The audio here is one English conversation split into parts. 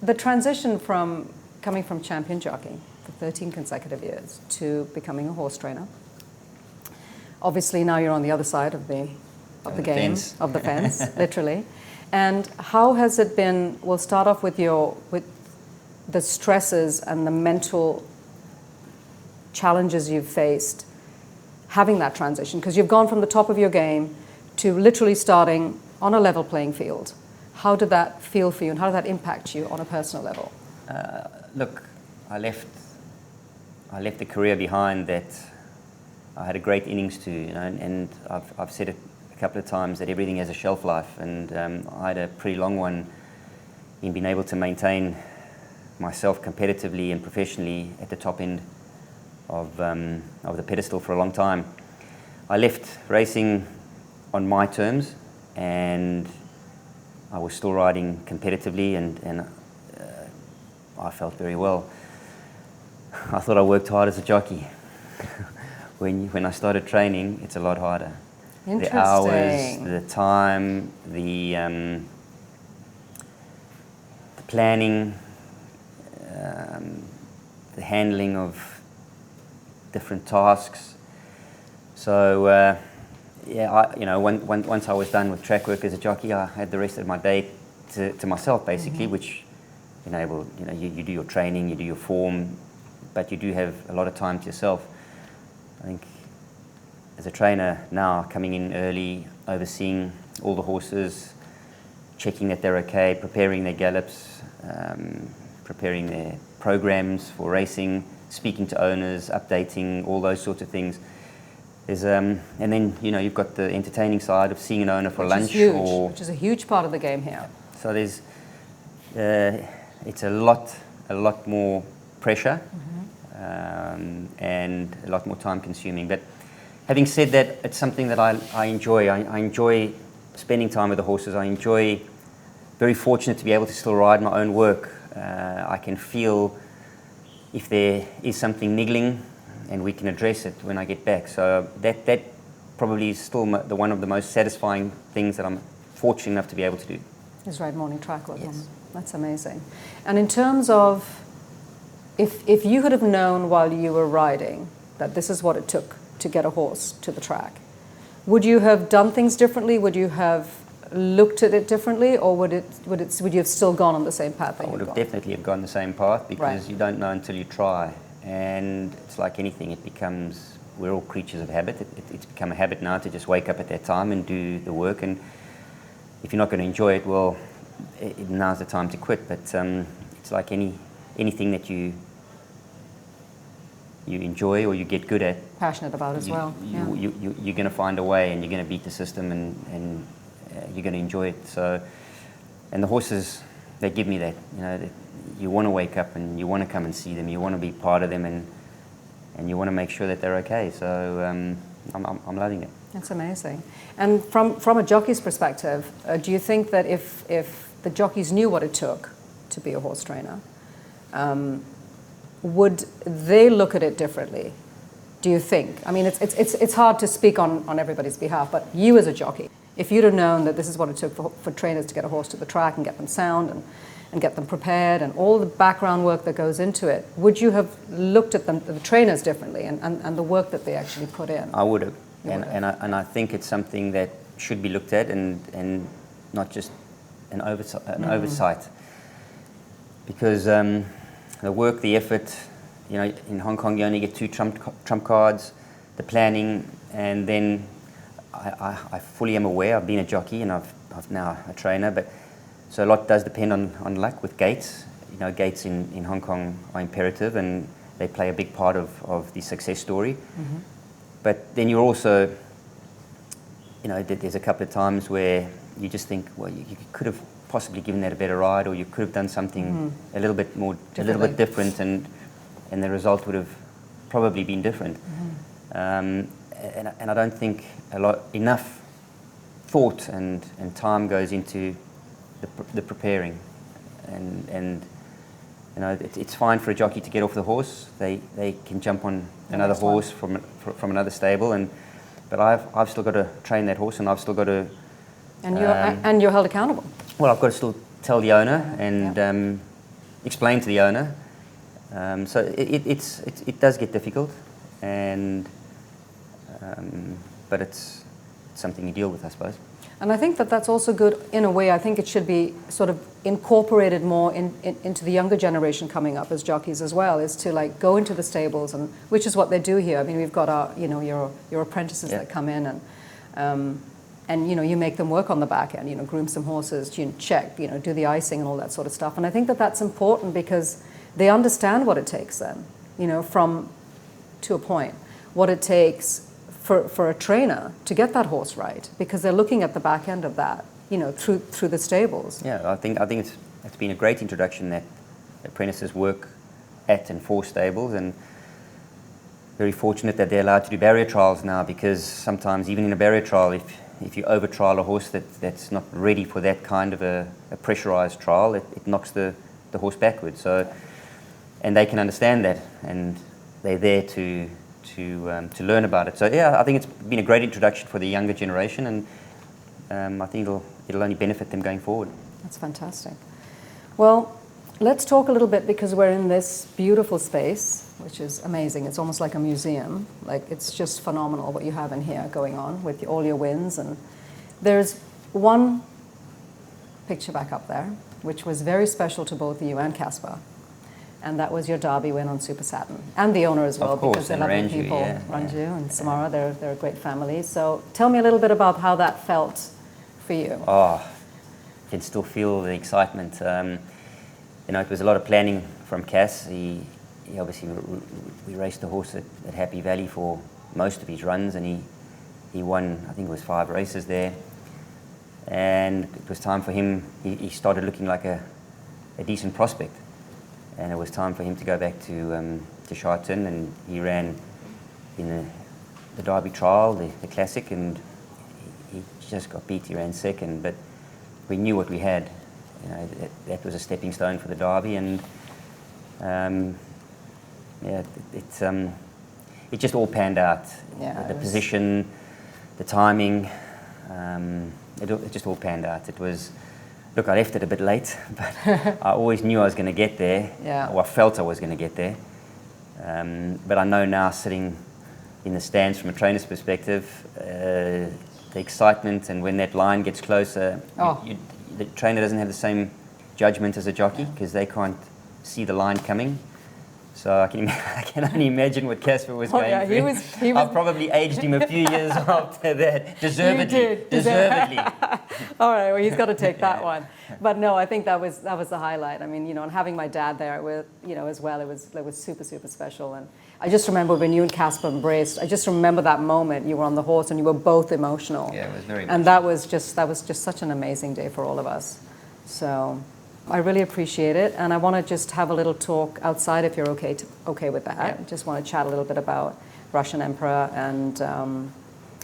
the transition from coming from champion jockey for 13 consecutive years to becoming a horse trainer. Obviously, now you're on the other side of the game, fence. of the fence, literally. And how has it been? We'll start off with the stresses and the mental challenges you've faced having that transition, because you've gone from the top of your game to literally starting on a level playing field. How did that feel for you, and how did that impact you on a personal level? Look, I left a career behind that I had a great innings to, and I've said it a couple of times that everything has a shelf life, and I had a pretty long one in being able to maintain myself competitively and professionally at the top end of the pedestal for a long time. I left racing on my terms, and I was still riding competitively, and I felt very well. I thought I worked hard as a jockey. When I started training, it's a lot harder. The hours, the time, the planning, the handling of different tasks. So once I was done with track work as a jockey, I had the rest of my day to myself, basically, which enabled, you do your training, you do your form, but you do have a lot of time to yourself. I think as a trainer now, coming in early, overseeing all the horses, checking that they're okay, preparing their gallops, preparing their programs for racing, speaking to owners, updating, all those sorts of things. And then you've got the entertaining side of seeing an owner for lunch, which is a huge part of the game here. So there's it's a lot more pressure, and a lot more time consuming. But having said that, it's something that I enjoy. I enjoy spending time with the horses. I enjoy, very fortunate to be able to still ride my own work. I can feel if there is something niggling, and we can address it when I get back. So that probably is still one of the most satisfying things that I'm fortunate enough to be able to do. Is ride morning track with them. Yes. That's amazing. And in terms of, if you could have known while you were riding that this is what it took to get a horse to the track, would you have done things differently? Would you have looked at it differently, or would you have still gone on the same path that I would you've have gone? definitely have gone the same path, because Right. you don't know until you try. And it's like anything, we're all creatures of habit. It's become a habit now to just wake up at that time and do the work. And if you're not going to enjoy it, well, now's the time to quit. But it's like anything that you enjoy or you get good at. Passionate about as well. You're going to find a way, and you're going to beat the system, and you're going to enjoy it. So, and the horses, they give me that. You want to wake up and you want to come and see them. You want to be part of them, and you want to make sure that they're okay. So I'm loving it. That's amazing. And from a jockey's perspective, do you think that if the jockeys knew what it took to be a horse trainer, would they look at it differently? Do you think? I mean, it's hard to speak on everybody's behalf, but you as a jockey, if you'd have known that this is what it took for trainers to get a horse to the track and get them sound and get them prepared and all the background work that goes into it, would you have looked at the trainers differently and the work that they actually put in? I would have. And I think it's something that should be looked at, and not just an oversight. Because the work, the effort, in Hong Kong you only get 2 trump cards, the planning, and then I fully am aware. I've been a jockey and I've now a trainer, but so a lot does depend on luck with gates. Gates in Hong Kong are imperative, and they play a big part of the success story. Mm-hmm. But then you're also, there's a couple of times where you just think, well, you could have possibly given that a better ride, or you could have done something a little bit different, and the result would have probably been different. Mm-hmm. And I don't think enough thought and time goes into the preparing, and it's fine for a jockey to get off the horse. They can jump on another horse from another stable, but I've still got to train that horse, and I've still got to. And you're held accountable. Well, I've got to still tell the owner and explain to the owner. So it does get difficult, and but it's something you deal with, I suppose. And I think that that's also good in a way. I think it should be sort of incorporated more into the younger generation coming up as jockeys as well, is to like go into the stables, and which is what they do here. I mean, we've got our, you know, your apprentices that come in, and you know, you make them work on the back end, you know, groom some horses, you check, you know, do the icing and all that sort of stuff. And I think that that's important because they understand what it takes then, you know, from to a point, what it takes for a trainer to get that horse right, because they're looking at the back end of that, you know, through the stables. Yeah, I think it's been a great introduction that apprentices work at and for stables, and very fortunate that they're allowed to do barrier trials now, because sometimes even in a barrier trial, if you over trial a horse that's not ready for that kind of a pressurized trial, it knocks the horse backwards. So, and they can understand that, and they're there to learn about it. So yeah, I think it's been a great introduction for the younger generation, and I think it'll only benefit them going forward. That's fantastic. Well, let's talk a little bit, because we're in this beautiful space, which is amazing. It's almost like a museum. Like, it's just phenomenal what you have in here going on with all your wins. And there's one picture back up there, which was very special to both you and Casper. And that was your Derby win on Super Saturn. And the owner as well, of course, because they're lovely Ranju, people. yeah, Ranju and Samara, they're a great family. So tell me a little bit about how that felt for you. Oh, I can still feel the excitement. You know, it was a lot of planning from Cass. He obviously, we raced the horse at Happy Valley for most of his runs, and he won, I think it was 5 races there. And it was time for him, he started looking like a decent prospect. And it was time for him to go back to Charlton, and he ran in the Derby trial, the Classic, and he just got beat. He ran second, but we knew what we had. You know, that was a stepping stone for the Derby, and yeah, it just all panned out. Yeah, the position, the timing, it just all panned out. It was. Look, I left it a bit late, but I always knew I was going to get there. Yeah. Or I felt I was going to get there. But I know now, sitting in the stands from a trainer's perspective, the excitement, and when that line gets closer, the trainer doesn't have the same judgment as a jockey, because they can't see the line coming. So I can only imagine what Casper was going through. He was I probably aged him a few years after that, deservedly. All right, well, he's got to take that one. But no, I think that was the highlight. I mean, you know, and having my dad there with, you know, as well, it was super, super special. And I just remember when you and Casper embraced, I just remember that moment. You were on the horse and you were both emotional. Yeah, it was very emotional. And that was just such an amazing day for all of us. So I really appreciate it, and I want to just have a little talk outside, if you're okay with that. Yeah. Just want to chat a little bit about Russian Emperor, and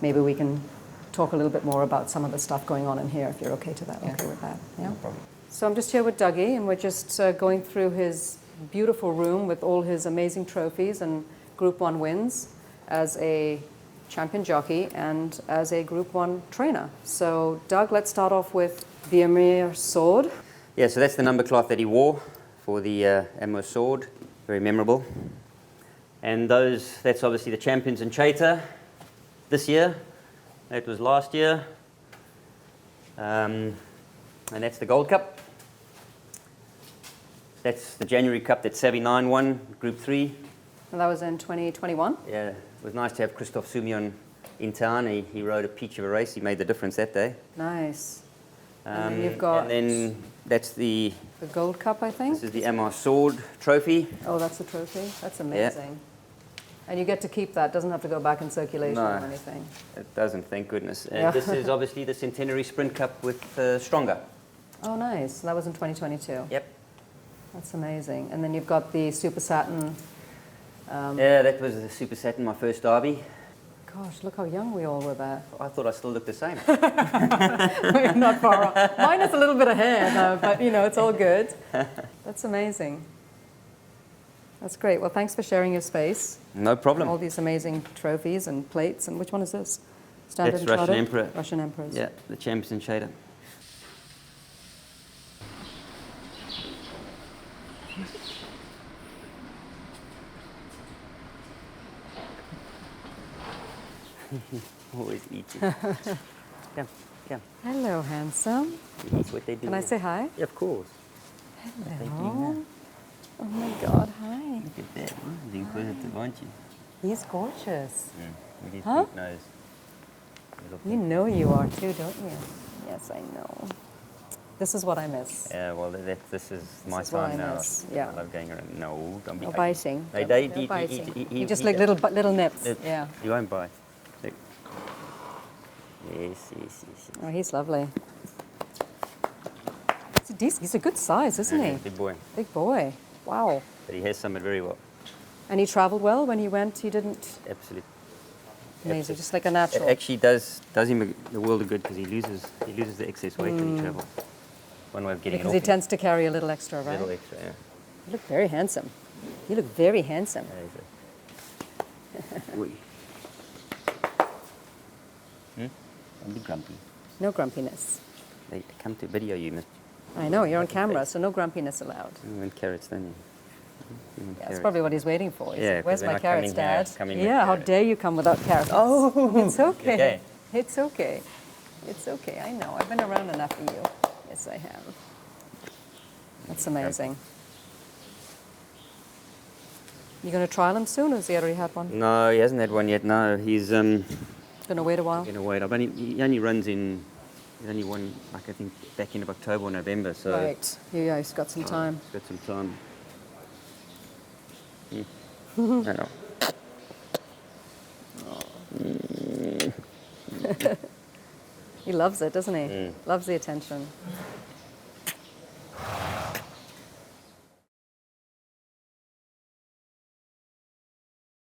maybe we can talk a little bit more about some of the stuff going on in here, if you're okay with that. Yeah. No problem. So I'm just here with Dougie, and we're just going through his beautiful room with all his amazing trophies and Group 1 wins as a champion jockey and as a Group 1 trainer. So Doug, let's start off with the Emir sword. Yeah, so that's the number cloth that he wore for the Amur sword. Very memorable. And that's obviously the champions in Cheta this year. That was last year. And that's the Gold Cup. That's the January Cup that Savvy 9 won, Group 3. And that was in 2021? Yeah, it was nice to have Christoph Sumion in town. He rode a peach of a race. He made the difference that day. Nice. And then you've got... And then that's the Gold Cup, I think? This is the Amar Sword trophy. Oh, that's the trophy? That's amazing. Yeah. And you get to keep that. Doesn't have to go back in circulation or anything. It doesn't, thank goodness. And this is obviously the Centenary Sprint Cup with Stronger. Oh, nice. That was in 2022. Yep. That's amazing. And then you've got the Super Saturn. Yeah, that was the Super Saturn, my first derby. Gosh, look how young we all were there. I thought I still looked the same. We're not far off. Mine is a little bit ahead, but you know, it's all good. That's amazing. That's great. Well, thanks for sharing your space. No problem. All these amazing trophies and plates. And which one is this? Standard That's Russian Emperor. Russian Emperors. Yeah, the champions in Cheta. Always eating. Come, come. Hello, handsome. That's what they do. Can I say hi? Yeah, of course. What they do now. Hello. Oh my God, hi. Look at that. He's inquisitive, aren't you? He's gorgeous. With his Huh? pink nose. Little You pink- know you are too, don't you? Yes, I know. This is what I miss. Yeah, well, this is my is what I time now. miss, yeah. I love going around. No, don't be No biting. They, No- they, no he- biting. he- You just he- like little nips. Yeah. You won't bite. Look. Yes, yes, yes. Oh, he's lovely. He's a good size, isn't he? Big boy. Big boy. Wow. But he has summoned very well. And he travelled well when he went. He didn't. Absolutely. Amazing, just like a natural. It actually does him the world of good because he loses the excess weight when he travels. One way of getting Because it he off tends to carry a little extra, him. right? Little extra, yeah. You look very handsome. You look very handsome. Oi. Don't be grumpy. No grumpiness. They come to video you, miss. I know, you're on camera, so no grumpiness allowed. You want carrots, don't you? You want That's carrots. probably what he's waiting for. He's Yeah, like, 'cause where's they're my not carrots, coming here, Dad? coming with Yeah, how carrots. dare you come without carrots? Oh, It's okay. okay. It's okay. It's okay. I know. I've been around enough for you. Yes, I have. That's amazing. You going to trial him soon, or has he already had one? No, he hasn't had one yet. No, he's Going to wait a while? gonna wait. He only runs in. He's only one, like I think, back end of October or November. So Right. Yeah, he's got some time. He's got some time. I know. He loves it, doesn't he? Mm. Loves the attention.